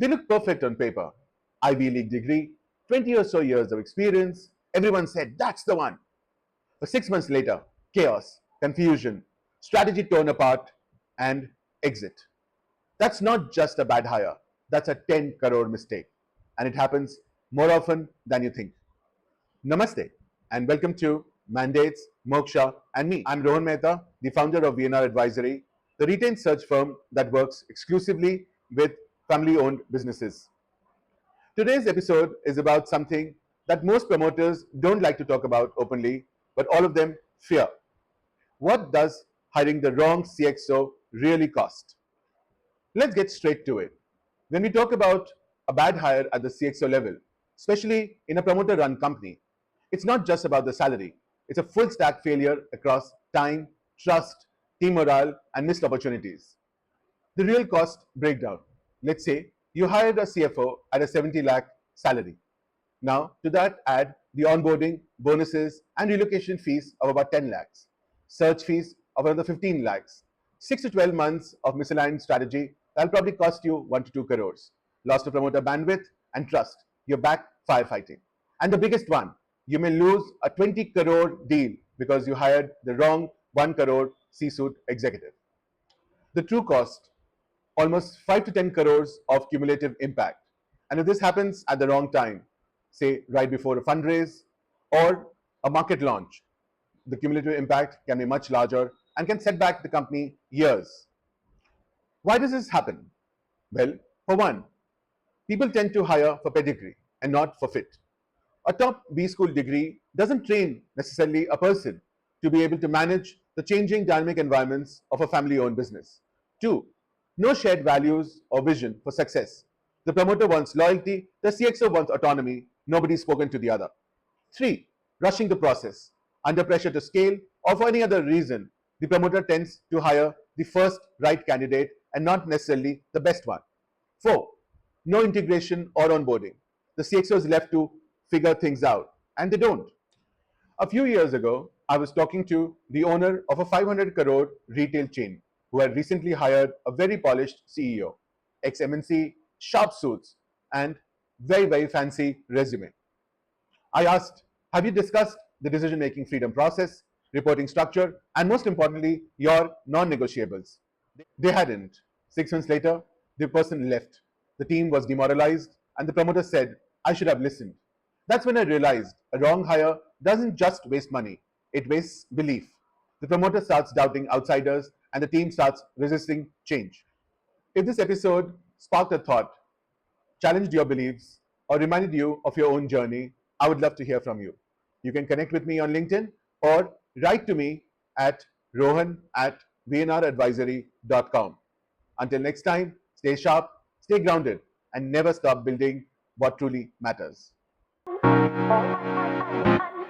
They look perfect on paper. Ivy League degree, 20 or so years of experience. Everyone said, that's the one. But 6 months later, chaos, confusion, strategy torn apart, and exit. That's not just a bad hire. That's a 10 crore mistake. And it happens more often than you think. Namaste and welcome to Mandates, Moksha and me. I'm Rohan Mehta, the founder of VNR Advisory, the retained search firm that works exclusively with family-owned businesses. Today's episode is about something that most promoters don't like to talk about openly, but all of them fear. What does hiring the wrong CXO really cost? Let's get straight to it. When we talk about a bad hire at the CXO level, especially in a promoter run company, it's not just about the salary. It's a full stack failure across time, trust, team morale, and missed opportunities. The real cost breakdown. Let's say you hired a CFO at a 70 lakh salary. Now, to that add the onboarding, bonuses, and relocation fees of about 10 lakhs, search fees of another 15 lakhs, 6 to 12 months of misaligned strategy that'll probably cost you 1 to 2 crores, loss to promoter bandwidth and trust. You're back firefighting. And the biggest one, you may lose a 20 crore deal because you hired the wrong 1 crore C-suite executive. The true cost, almost 5 to 10 crores of cumulative impact. And if this happens at the wrong time, say right before a fundraise or a market launch, the cumulative impact can be much larger and can set back the company years. Why does this happen? Well, for one, people tend to hire for pedigree and not for fit. A top B school degree doesn't train necessarily a person to be able to manage the changing dynamic environments of a family owned business. Two, no shared values or vision for success. The promoter wants loyalty, the CXO wants autonomy, nobody's spoken to the other. Three, rushing the process. Under pressure to scale or for any other reason, the promoter tends to hire the first right candidate and not necessarily the best one. Four, no integration or onboarding. The CXO is left to figure things out, and they don't. A few years ago, I was talking to the owner of a 500 crore retail chain who had recently hired a very polished CEO, ex-MNC, sharp suits, and very fancy resume. I asked, have you discussed the decision-making freedom process, reporting structure, and most importantly, your non-negotiables? They hadn't. 6 months later, the person left. The team was demoralized, and the promoter said, I should have listened. That's when I realized a wrong hire doesn't just waste money, it wastes belief. The promoter starts doubting outsiders, and the team starts resisting change. If this episode sparked a thought, challenged your beliefs, or reminded you of your own journey, I would love to hear from you. You can connect with me on LinkedIn or write to me at rohan@vnradvisory.com. Until next time, stay sharp, stay grounded, and never stop building what truly matters.